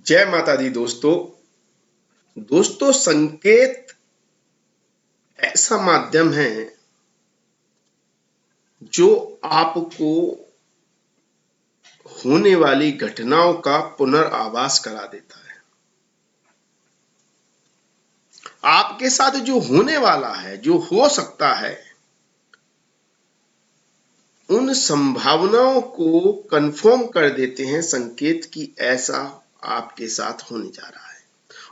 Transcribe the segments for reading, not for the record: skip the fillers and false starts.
जय माता दी दोस्तों। संकेत ऐसा माध्यम है जो आपको होने वाली घटनाओं का पुनर्आभास करा देता है। आपके साथ जो होने वाला है, जो हो सकता है, उन संभावनाओं को कंफर्म कर देते हैं संकेत कि ऐसा आपके साथ होने जा रहा है।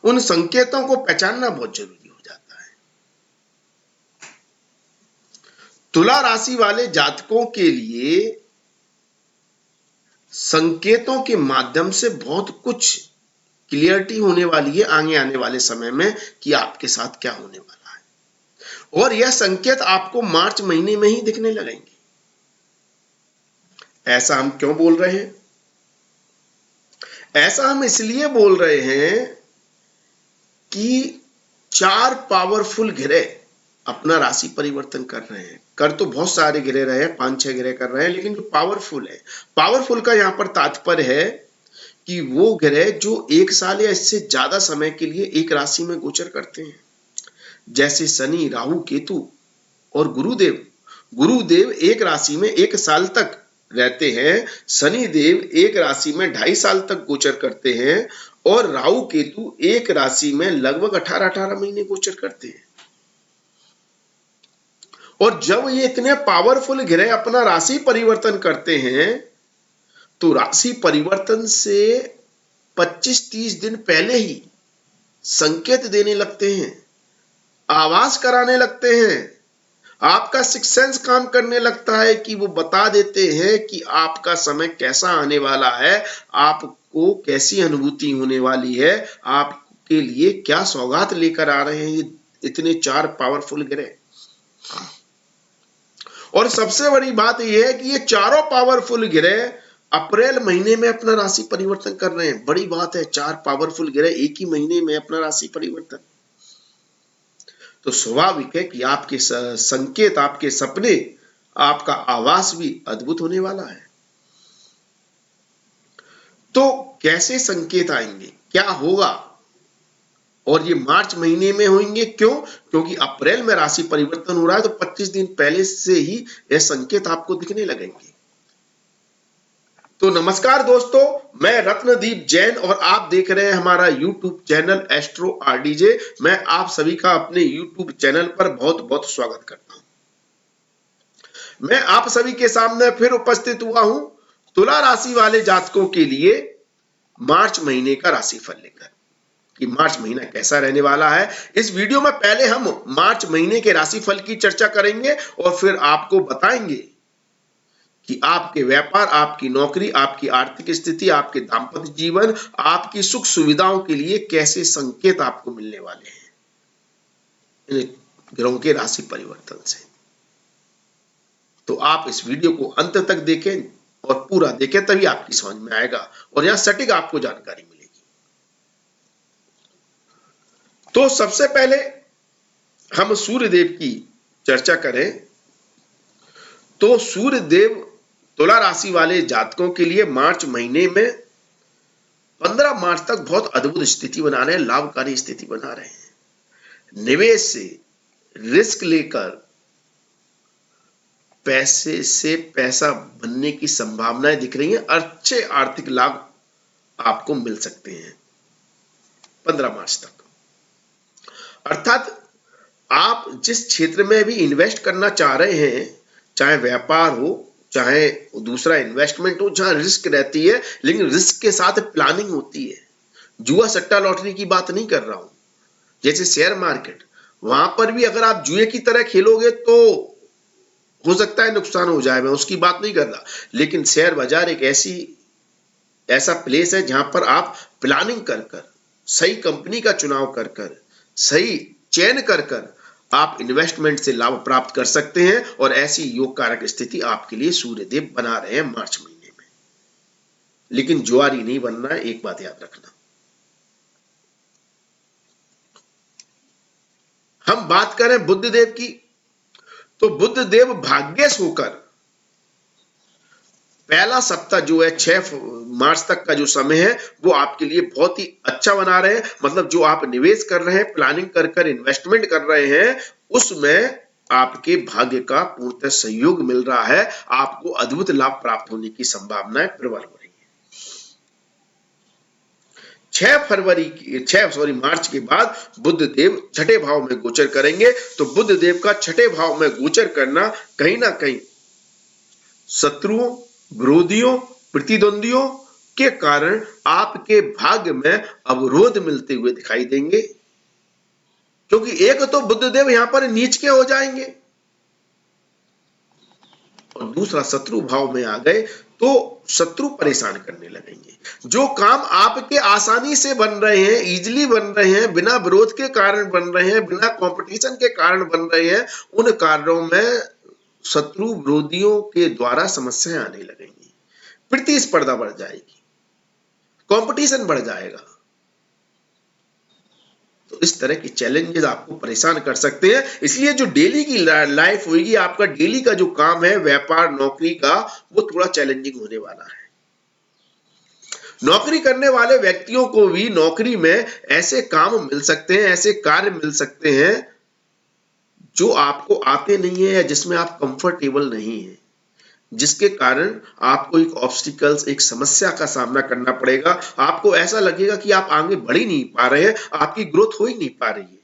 उन संकेतों को पहचानना बहुत जरूरी हो जाता है। तुला राशि वाले जातकों के लिए संकेतों के माध्यम से बहुत कुछ क्लियरिटी होने वाली है आगे आने वाले समय में कि आपके साथ क्या होने वाला है। और यह संकेत आपको मार्च महीने में ही दिखने लगेंगे। ऐसा हम क्यों बोल रहे हैं? ऐसा हम इसलिए बोल रहे हैं कि 4 पावरफुल ग्रह अपना राशि परिवर्तन कर रहे हैं। कर तो बहुत सारे ग्रह रहे हैं, 5-6 ग्रह कर रहे हैं, लेकिन जो पावरफुल है, पावरफुल का यहां पर तात्पर्य है कि वो ग्रह जो 1 साल या इससे ज्यादा समय के लिए एक राशि में गोचर करते हैं, जैसे शनि, राहु, केतु और गुरुदेव। गुरुदेव एक राशि में 1 साल तक रहते हैं, शनि देव एक राशि में 2.5 साल तक गोचर करते हैं और राहु केतु एक राशि में लगभग 18-18 महीने गोचर करते हैं। और जब ये इतने पावरफुल ग्रह अपना राशि परिवर्तन करते हैं तो राशि परिवर्तन से 25-30 दिन पहले ही संकेत देने लगते हैं, आवाज कराने लगते हैं। आपका सिक्स सेंस काम करने लगता है कि वो बता देते हैं कि आपका समय कैसा आने वाला है, आपको कैसी अनुभूति होने वाली है, आपके लिए क्या सौगात लेकर आ रहे हैं इतने 4 पावरफुल ग्रह। और सबसे बड़ी बात यह है कि ये चारों पावरफुल ग्रह अप्रैल महीने में अपना राशि परिवर्तन कर रहे हैं। बड़ी बात है, 4 पावरफुल ग्रह एक ही महीने में अपना राशि परिवर्तन। तो स्वाभाविक है कि आपके संकेत, आपके सपने, आपका आवास भी अद्भुत होने वाला है। तो कैसे संकेत आएंगे, क्या होगा? और ये मार्च महीने में होंगे। क्यों? क्योंकि अप्रैल में राशि परिवर्तन हो रहा है, तो 25 दिन पहले से ही यह संकेत आपको दिखने लगेंगे। तो नमस्कार दोस्तों, मैं रत्नदीप जैन और आप देख रहे हैं हमारा YouTube चैनल एस्ट्रो आरडीजे। मैं आप सभी का अपने YouTube चैनल पर बहुत बहुत स्वागत करता हूं। मैं आप सभी के सामने फिर उपस्थित हुआ हूं तुला राशि वाले जातकों के लिए मार्च महीने का राशिफल लेकर कि मार्च महीना कैसा रहने वाला है। इस वीडियो में पहले हम मार्च महीने के राशिफल की चर्चा करेंगे और फिर आपको बताएंगे कि आपके व्यापार, आपकी नौकरी, आपकी आर्थिक स्थिति, आपके दांपत्य जीवन, आपकी सुख सुविधाओं के लिए कैसे संकेत आपको मिलने वाले हैं इन ग्रहों के राशि परिवर्तन से। तो आप इस वीडियो को अंत तक देखें और पूरा देखें, तभी आपकी समझ में आएगा और यहां सटीक आपको जानकारी मिलेगी। तो सबसे पहले हम सूर्यदेव की चर्चा करें तो सूर्यदेव तुला राशि वाले जातकों के लिए मार्च महीने में 15 मार्च तक बहुत अद्भुत स्थिति बना रहे हैं, लाभकारी स्थिति बना रहे हैं। निवेश से, रिस्क लेकर पैसे से पैसा बनने की संभावनाएं दिख रही हैं। अच्छे आर्थिक लाभ आपको मिल सकते हैं 15 मार्च तक। अर्थात आप जिस क्षेत्र में भी इन्वेस्ट करना चाह रहे हैं, चाहे व्यापार हो, चाहे दूसरा इन्वेस्टमेंट हो, जहां रिस्क रहती है, लेकिन रिस्क के साथ प्लानिंग होती है। जुआ सट्टा लॉटरी की बात नहीं कर रहा हूं। जैसे शेयर मार्केट, वहां पर भी अगर आप जुए की तरह खेलोगे तो हो सकता है नुकसान हो जाए, मैं उसकी बात नहीं कर रहा। लेकिन शेयर बाजार एक ऐसा प्लेस है जहां पर आप प्लानिंग कर कर, सही कंपनी का चुनाव कर कर, सही चयन कर कर आप इन्वेस्टमेंट से लाभ प्राप्त कर सकते हैं। और ऐसी योग कारक स्थिति आपके लिए सूर्यदेव बना रहे हैं मार्च महीने में। लेकिन जुआरी नहीं बनना है, एक बात याद रखना। हम बात करें बुधदेव की, तो बुधदेव भाग्यश होकर पहला सप्ताह जो है 6 मार्च तक का जो समय है वो आपके लिए बहुत ही अच्छा बना रहे हैं। मतलब जो आप निवेश कर रहे हैं, प्लानिंग कर कर इन्वेस्टमेंट कर रहे हैं, उसमें आपके भाग्य का पूर्णतः सहयोग मिल रहा है। आपको अद्भुत लाभ प्राप्त होने की संभावनाएं प्रबल हो रही है। 6 मार्च के बाद बुध देव छठे भाव में गोचर करेंगे। तो बुध देव का छठे भाव में गोचर करना कहीं ना कहीं शत्रुओं, विरोधियों, प्रतिद्वंदियों के कारण आपके भाग्य में अवरोध मिलते हुए दिखाई देंगे। क्योंकि एक तो बुध देव यहां पर नीच के हो जाएंगे और दूसरा शत्रु भाव में आ गए तो शत्रु परेशान करने लगेंगे। जो काम आपके आसानी से बन रहे हैं, इजीली बन रहे हैं, बिना विरोध के कारण बन रहे हैं, बिना कंपटीशन के कारण बन रहे हैं, उन कार्यों में शत्रु विरोधियों के द्वारा समस्याएं आने लगेंगी, प्रतिस्पर्धा बढ़ जाएगी, कंपटीशन बढ़ जाएगा। तो इस तरह के चैलेंजेस आपको परेशान कर सकते हैं। इसलिए जो डेली की लाइफ होगी, आपका डेली का जो काम है व्यापार नौकरी का, वो थोड़ा चैलेंजिंग होने वाला है। नौकरी करने वाले व्यक्तियों को भी नौकरी में ऐसे काम मिल सकते हैं, ऐसे कार्य मिल सकते हैं जो आपको आते नहीं है या जिसमें आप कंफर्टेबल नहीं है, जिसके कारण आपको एक ऑब्स्टिकल्स, एक समस्या का सामना करना पड़ेगा। आपको ऐसा लगेगा कि आप आगे बढ़ ही नहीं पा रहे हैं, आपकी ग्रोथ हो ही नहीं पा रही है।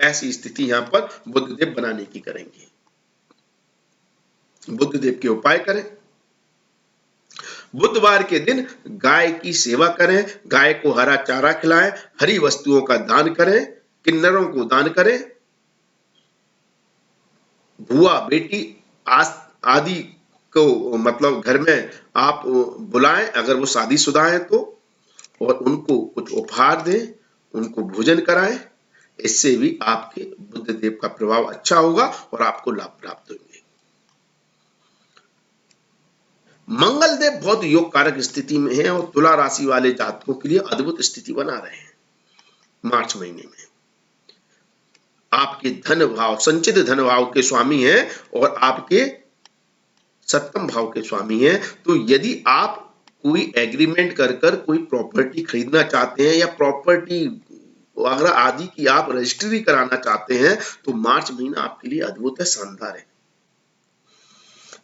ऐसी स्थिति यहां पर बुधदेव बनाने की करेंगे। बुधदेव के उपाय करें। बुधवार के दिन गाय की सेवा करें, गाय को हरा चारा खिलाएं, हरी वस्तुओं का दान करें, किन्नरों को दान करें, बुआ बेटी आदि को मतलब घर में आप बुलाएं अगर वो शादीशुदा हैं तो, और उनको कुछ उपहार दें, उनको भोजन कराएं। इससे भी आपके बुधदेव का प्रभाव अच्छा होगा और आपको लाभ प्राप्त होंगे। मंगल देव बहुत योग कारक स्थिति में है और तुला राशि वाले जातकों के लिए अद्भुत स्थिति बना रहे हैं। मार्च महीने में आपके धन भाव, संचित धन भाव के स्वामी हैं और आपके सप्तम भाव के स्वामी हैं। तो यदि आप कोई एग्रीमेंट कर कर कोई प्रॉपर्टी खरीदना चाहते हैं या प्रॉपर्टी वगैरह आदि की आप रजिस्ट्री कराना चाहते हैं तो मार्च महीना आपके लिए अद्भुत है, शानदार है।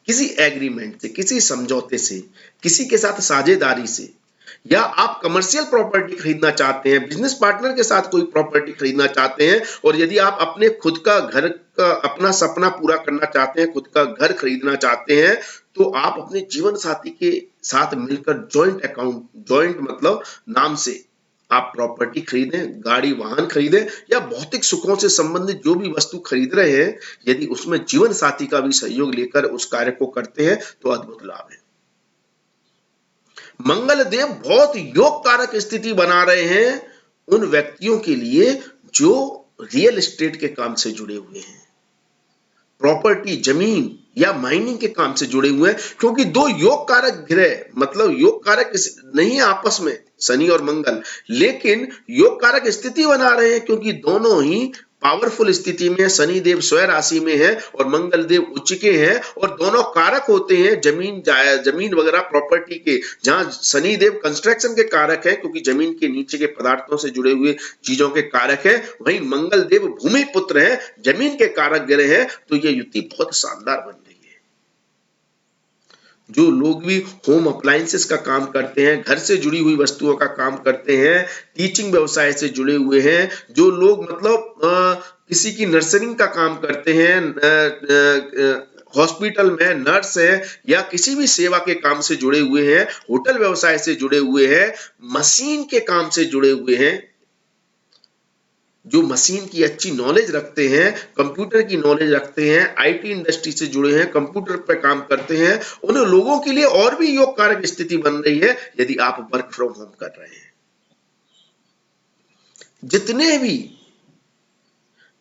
किसी एग्रीमेंट से, किसी समझौते से, किसी के साथ साझेदारी से, या आप कमर्शियल प्रॉपर्टी खरीदना चाहते हैं, बिजनेस पार्टनर के साथ कोई प्रॉपर्टी खरीदना चाहते हैं, और यदि आप अपने खुद का घर का अपना सपना पूरा करना चाहते हैं, खुद का घर खरीदना चाहते हैं, तो आप अपने जीवन साथी के साथ मिलकर जॉइंट मतलब नाम से आप प्रॉपर्टी खरीदें, गाड़ी वाहन खरीदें या भौतिक सुखों से संबंधित जो भी वस्तु खरीद रहे हैं, यदि उसमें जीवन साथी का भी सहयोग लेकर उस कार्य को करते हैं तो अद्भुत लाभ है। मंगल देव बहुत योग कारक स्थिति बना रहे हैं उन व्यक्तियों के लिए जो रियल एस्टेट के काम से जुड़े हुए हैं, प्रॉपर्टी, जमीन या माइनिंग के काम से जुड़े हुए हैं। क्योंकि दो योग कारक ग्रह, मतलब योग कारक नहीं है आपस में, शनि और मंगल, लेकिन योग कारक स्थिति बना रहे हैं क्योंकि दोनों ही पावरफुल स्थिति में, शनि देव स्वयं राशि में है और मंगल देव उच्च के हैं, और दोनों कारक होते हैं जमीन वगैरह प्रॉपर्टी के। जहां शनि देव कंस्ट्रक्शन के कारक है क्योंकि जमीन के नीचे के पदार्थों से जुड़े हुए चीजों के कारक है, वहीं मंगल देव भूमि पुत्र है, जमीन के कारक ग्रह है। तो ये युति बहुत शानदार बन रही है। जो लोग भी होम अप्लायंसेस का काम करते हैं, घर से जुड़ी हुई वस्तुओं का काम करते हैं, टीचिंग व्यवसाय से जुड़े हुए हैं, जो लोग मतलब किसी की नर्सरिंग का काम करते हैं, हॉस्पिटल में नर्स है या किसी भी सेवा के काम से जुड़े हुए हैं, होटल व्यवसाय से जुड़े हुए हैं, मशीन के काम से जुड़े हुए हैं, जो मशीन की अच्छी नॉलेज रखते हैं, कंप्यूटर की नॉलेज रखते हैं, आईटी इंडस्ट्री से जुड़े हैं, कंप्यूटर पर काम करते हैं, उन लोगों के लिए और भी योग कारक स्थिति बन रही है यदि आप वर्क फ्रॉम होम कर रहे हैं। जितने भी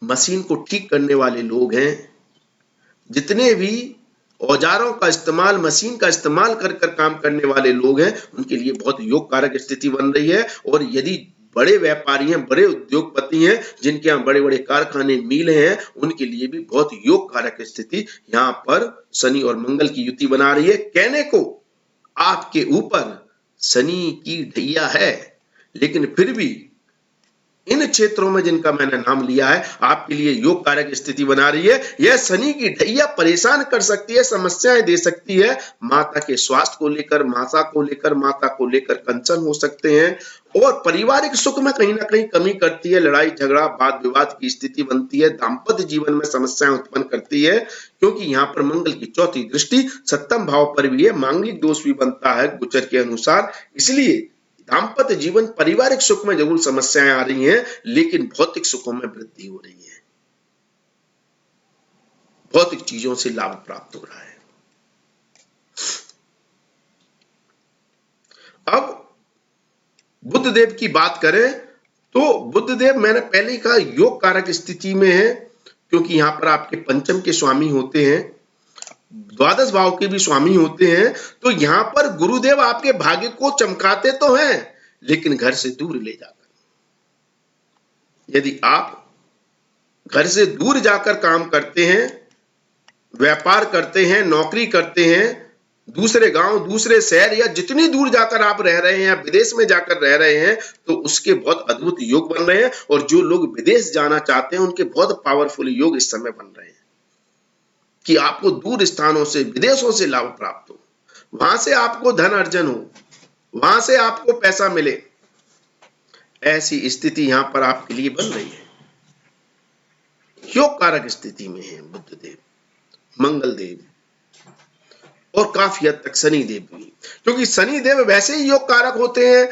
मशीन को ठीक करने वाले लोग हैं, जितने भी औजारों का इस्तेमाल, मशीन का इस्तेमाल कर कर काम करने वाले लोग हैं, उनके लिए बहुत योग कारक स्थिति बन रही है। और यदि बड़े व्यापारी हैं, बड़े उद्योगपति हैं, जिनके यहाँ बड़े बड़े कारखाने, मिलें हैं, उनके लिए भी बहुत योग कारक स्थिति यहाँ पर शनि और मंगल की युति बना रही है। कहने को आपके ऊपर शनि की ढैया है, लेकिन फिर भी इन क्षेत्रों में जिनका मैंने नाम लिया है, आपके लिए योग कारक स्थिति बना रही है। यह शनि की ढैया परेशान कर सकती है, समस्याएं दे सकती है। माता के स्वास्थ्य को लेकर, माता को लेकर कंसर्न हो सकते हैं और पारिवारिक सुख में कहीं ना कहीं कमी करती है। लड़ाई झगड़ा, वाद विवाद की स्थिति बनती है। दाम्पत्य जीवन में समस्याएं उत्पन्न करती है, क्योंकि यहाँ पर मंगल की चौथी दृष्टि सप्तम भाव पर भी है। मांगलिक दोष भी बनता है गोचर के अनुसार। इसलिए दाम्पत्य जीवन, पारिवारिक सुख में जरूर समस्याएं आ रही हैं, लेकिन भौतिक सुखों में वृद्धि हो रही है। भौतिक चीजों से लाभ प्राप्त हो रहा है। अब बुधदेव की बात करें तो बुधदेव मैंने पहले ही कहा योग कारक स्थिति में है, क्योंकि यहां पर आपके पंचम के स्वामी होते हैं, द्वादश भाव के भी स्वामी होते हैं। तो यहां पर गुरुदेव आपके भाग्य को चमकाते तो हैं, लेकिन घर से दूर ले जाकर। यदि आप घर से दूर जाकर काम करते हैं, व्यापार करते हैं, नौकरी करते हैं, दूसरे गांव, दूसरे शहर या जितनी दूर जाकर आप रह रहे हैं या विदेश में जाकर रह रहे हैं, तो उसके बहुत अद्भुत योग बन रहे हैं। और जो लोग विदेश जाना चाहते हैं, उनके बहुत पावरफुल योग इस समय बन रहे हैं कि आपको दूर स्थानों से, विदेशों से लाभ प्राप्त हो, वहां से आपको धन अर्जन हो, वहां से आपको पैसा मिले। ऐसी स्थिति यहां पर आपके लिए बन रही है। योग कारक स्थिति में है बुधदेव, मंगलदेव और काफी हद तक शनिदेव भी, क्योंकि शनिदेव वैसे ही योग कारक होते हैं।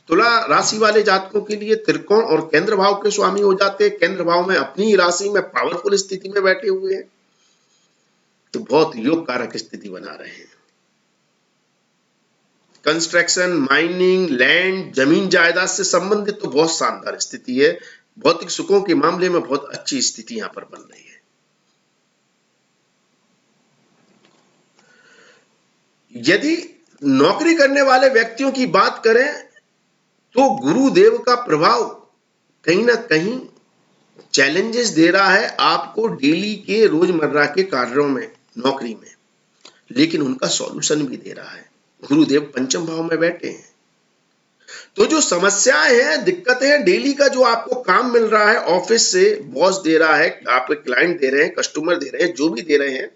तुला राशि वाले जातकों के लिए त्रिकोण और केंद्र भाव के स्वामी हो जाते हैं। केंद्र भाव में अपनी राशि में पावरफुल स्थिति में बैठे हुए हैं, तो बहुत योग कारक स्थिति बना रहे हैं। कंस्ट्रक्शन, माइनिंग, लैंड, जमीन जायदाद से संबंधित तो बहुत शानदार स्थिति है। भौतिक सुखों के मामले में बहुत अच्छी स्थिति यहां पर बन रही है। यदि नौकरी करने वाले व्यक्तियों की बात करें तो गुरुदेव का प्रभाव कहीं ना कहीं चैलेंजेस दे रहा है आपको डेली के रोजमर्रा के कार्यों में, नौकरी में, लेकिन उनका सॉल्यूशन भी दे रहा है। गुरुदेव पंचम भाव में बैठे हैं, तो जो समस्याएं हैं, दिक्कतें हैं, डेली का जो आपको काम मिल रहा है, ऑफिस से बॉस दे रहा है, आपके क्लाइंट दे रहे हैं, कस्टमर दे रहे हैं, जो भी दे रहे हैं,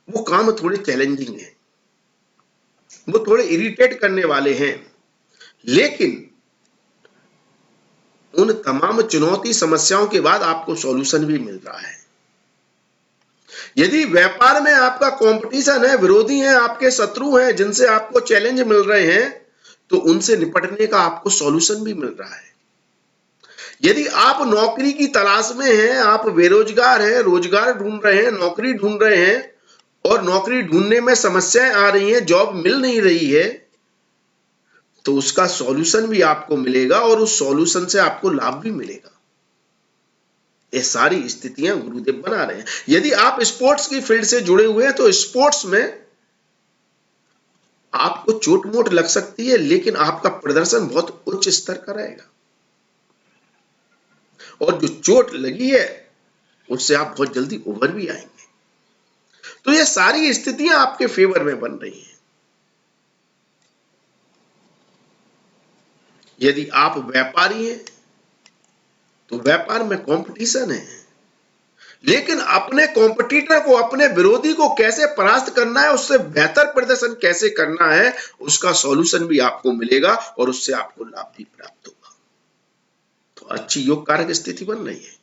वो काम थोड़े चैलेंजिंग है, वो थोड़े इरिटेट करने वाले हैं। लेकिन उन तमाम चुनौती समस्याओं के बाद आपको सॉल्यूशन भी मिल रहा है। यदि व्यापार में आपका कंपटीशन है, विरोधी हैं, आपके शत्रु हैं, जिनसे आपको चैलेंज मिल रहे हैं, तो उनसे निपटने का आपको सॉल्यूशन भी मिल रहा है। यदि आप नौकरी की तलाश में हैं, आप बेरोजगार हैं, रोजगार ढूंढ रहे हैं, नौकरी ढूंढ रहे हैं और नौकरी ढूंढने में समस्याएं आ रही हैं, जॉब मिल नहीं रही है, तो उसका सॉल्यूशन भी आपको मिलेगा और उस सॉल्यूशन से आपको लाभ भी मिलेगा। ये सारी स्थितियां गुरुदेव बना रहे हैं। यदि आप स्पोर्ट्स की फील्ड से जुड़े हुए हैं, तो स्पोर्ट्स में आपको चोट मोट लग सकती है, लेकिन आपका प्रदर्शन बहुत उच्च स्तर का रहेगा और जो चोट लगी है उससे आप बहुत जल्दी उभर भी आएंगे। तो ये सारी स्थितियां आपके फेवर में बन रही हैं। यदि आप व्यापारी हैं तो व्यापार में कंपटीशन है, लेकिन अपने कॉम्पिटिटर को, अपने विरोधी को कैसे परास्त करना है, उससे बेहतर प्रदर्शन कैसे करना है, उसका सॉल्यूशन भी आपको मिलेगा और उससे आपको लाभ भी प्राप्त होगा। तो अच्छी योग कारक स्थिति बन रही है।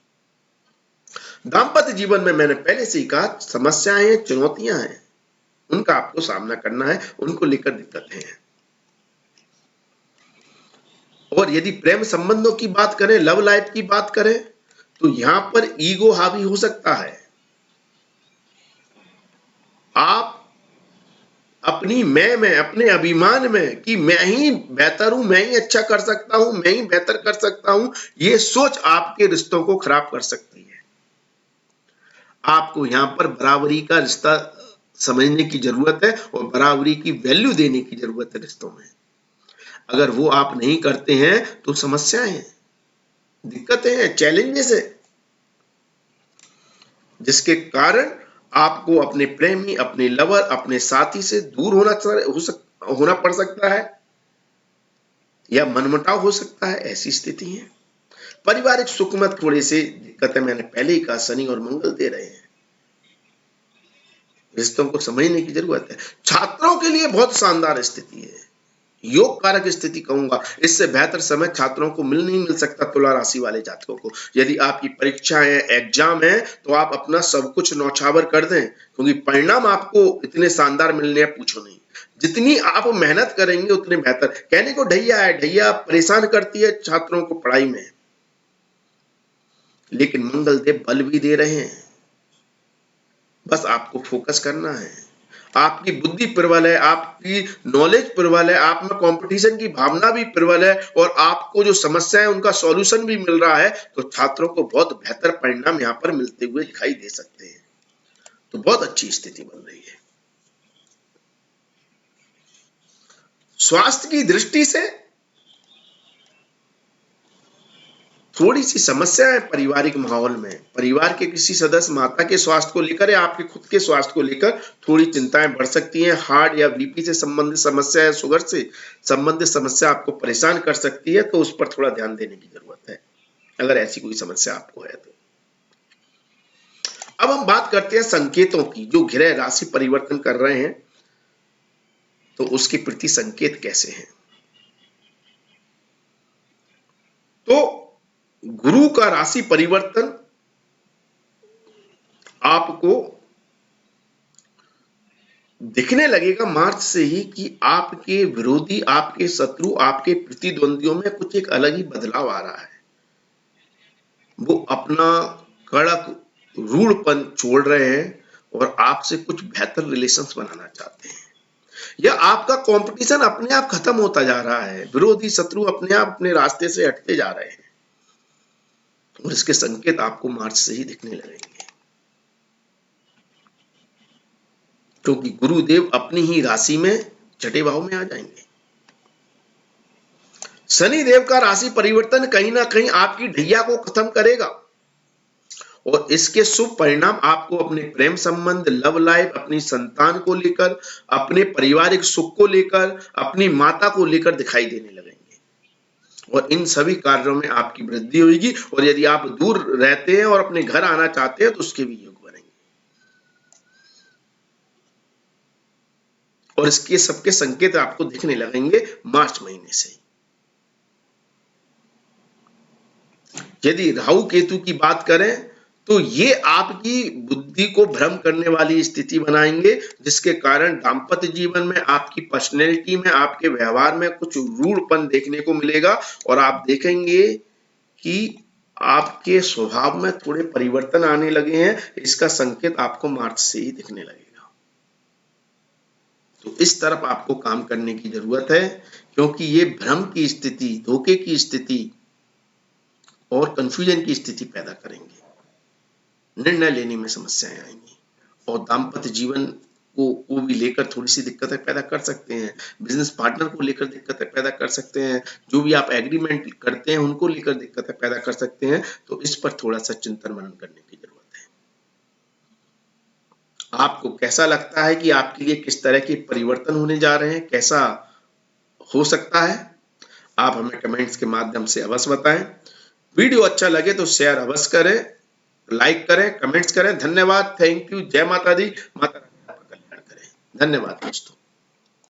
दाम्पत्य जीवन में मैंने पहले से ही कहा, समस्याएं हैं, चुनौतियां हैं, उनका आपको सामना करना है, उनको लेकर दिक्कतें हैं। और यदि प्रेम संबंधों की बात करें, लव लाइफ की बात करें, तो यहां पर ईगो हावी हो सकता है। आप अपनी मैं में, अपने अभिमान में कि मैं ही बेहतर हूं, मैं ही अच्छा कर सकता हूं, मैं ही बेहतर कर सकता हूं, ये सोच आपके रिश्तों को खराब कर सकती है। आपको यहां पर बराबरी का रिश्ता समझने की जरूरत है और बराबरी की वैल्यू देने की जरूरत है रिश्तों में। अगर वो आप नहीं करते हैं तो समस्याएं हैं, दिक्कतें हैं, चैलेंजेस है, जिसके कारण आपको अपने प्रेमी, अपने लवर, अपने साथी से दूर होना पड़ सकता है या मनमुटाव हो सकता है। ऐसी स्थिति है। पारिवारिक सुख में थोड़ी सी दिक्कतें मैंने पहले ही कहा, शनि और मंगल दे रहे हैं। रिश्तों को समझने की जरूरत है। छात्रों के लिए बहुत शानदार स्थिति है, योग कारक स्थिति कहूंगा। इससे बेहतर समय छात्रों को नहीं मिल सकता। तुला राशि वाले जातकों को यदि आपकी परीक्षा है, एग्जाम है, तो आप अपना सब कुछ नौछावर कर दें, क्योंकि परिणाम आपको इतने शानदार मिलने हैं, पूछो नहीं। जितनी आप मेहनत करेंगे उतने बेहतर। कहने को ढैया है, ढैया परेशान करती है छात्रों को पढ़ाई में, लेकिन मंगल देव बल भी दे रहे हैं। बस आपको फोकस करना है। आपकी बुद्धि प्रबल है, आपकी नॉलेज प्रबल है, आप में कंपटीशन की भावना भी प्रबल है, और आपको जो समस्या है उनका सॉल्यूशन भी मिल रहा है, तो छात्रों को बहुत बेहतर परिणाम यहाँ पर मिलते हुए दिखाई दे सकते हैं। तो बहुत अच्छी स्थिति बन रही है। स्वास्थ्य की दृष्टि से थोड़ी सी समस्या है पारिवारिक माहौल में। परिवार के किसी सदस्य, माता के स्वास्थ्य को लेकर या आपके खुद के स्वास्थ्य को लेकर थोड़ी चिंताएं बढ़ सकती हैं। हार्ट या बीपी से संबंधित समस्या या शुगर से संबंधित समस्या आपको परेशान कर सकती है, तो उस पर थोड़ा ध्यान देने की जरूरत है, अगर ऐसी कोई समस्या आपको है तो। अब हम बात करते हैं संकेतों की, जो ग्रह राशि परिवर्तन कर रहे हैं, तो उसके प्रति संकेत कैसे हैं। तो गुरु का राशि परिवर्तन आपको दिखने लगेगा मार्च से ही कि आपके विरोधी, आपके शत्रु, आपके प्रतिद्वंदियों में कुछ एक अलग ही बदलाव आ रहा है। वो अपना कड़क रूढ़पन छोड़ रहे हैं और आपसे कुछ बेहतर रिलेशंस बनाना चाहते हैं, या आपका कंपटीशन अपने आप खत्म होता जा रहा है। विरोधी, शत्रु अपने आप अपने रास्ते से हटते जा रहे हैं, और इसके संकेत आपको मार्च से ही दिखने लगेंगे, क्योंकि गुरुदेव अपनी ही राशि में छठे भाव में आ जाएंगे। शनि देव का राशि परिवर्तन कहीं ना कहीं आपकी ढैया को खत्म करेगा, और इसके शुभ परिणाम आपको अपने प्रेम संबंध, लव लाइफ, अपनी संतान को लेकर, अपने पारिवारिक सुख को लेकर, अपनी माता को लेकर दिखाई देने लगेंगे, और इन सभी कार्यों में आपकी वृद्धि होगी। और यदि आप दूर रहते हैं और अपने घर आना चाहते हैं, तो उसके भी योग बनेंगे, और इसके सबके संकेत आपको दिखने लगेंगे मार्च महीने से। यदि राहु केतु की बात करें, तो ये आपकी बुद्धि को भ्रम करने वाली स्थिति बनाएंगे, जिसके कारण दाम्पत्य जीवन में, आपकी पर्सनैलिटी में, आपके व्यवहार में कुछ रूढ़पन देखने को मिलेगा, और आप देखेंगे कि आपके स्वभाव में थोड़े परिवर्तन आने लगे हैं। इसका संकेत आपको मार्च से ही दिखने लगेगा। तो इस तरफ आपको काम करने की जरूरत है, क्योंकि ये भ्रम की स्थिति, धोखे की स्थिति और कंफ्यूजन की स्थिति पैदा करेंगे। निर्णय लेने में समस्याएं आएंगी, और दाम्पत्य जीवन को भी लेकर थोड़ी सी दिक्कतें पैदा कर सकते हैं। बिजनेस पार्टनर को लेकर दिक्कतें पैदा कर सकते हैं। जो भी आप एग्रीमेंट करते हैं उनको लेकर दिक्कतें पैदा कर सकते हैं। तो इस पर थोड़ा सा चिंतन मनन करने की जरूरत है। आपको कैसा लगता है कि आपके लिए किस तरह के परिवर्तन होने जा रहे हैं, कैसा हो सकता है, आप हमें कमेंट्स के माध्यम से अवश्य बताएं। वीडियो अच्छा लगे तो शेयर अवश्य करें, लाइक करें, कमेंट्स करें। धन्यवाद, थैंक यू। जय माता दी। माता रानी आपका कल्याण करें। धन्यवाद दोस्तों।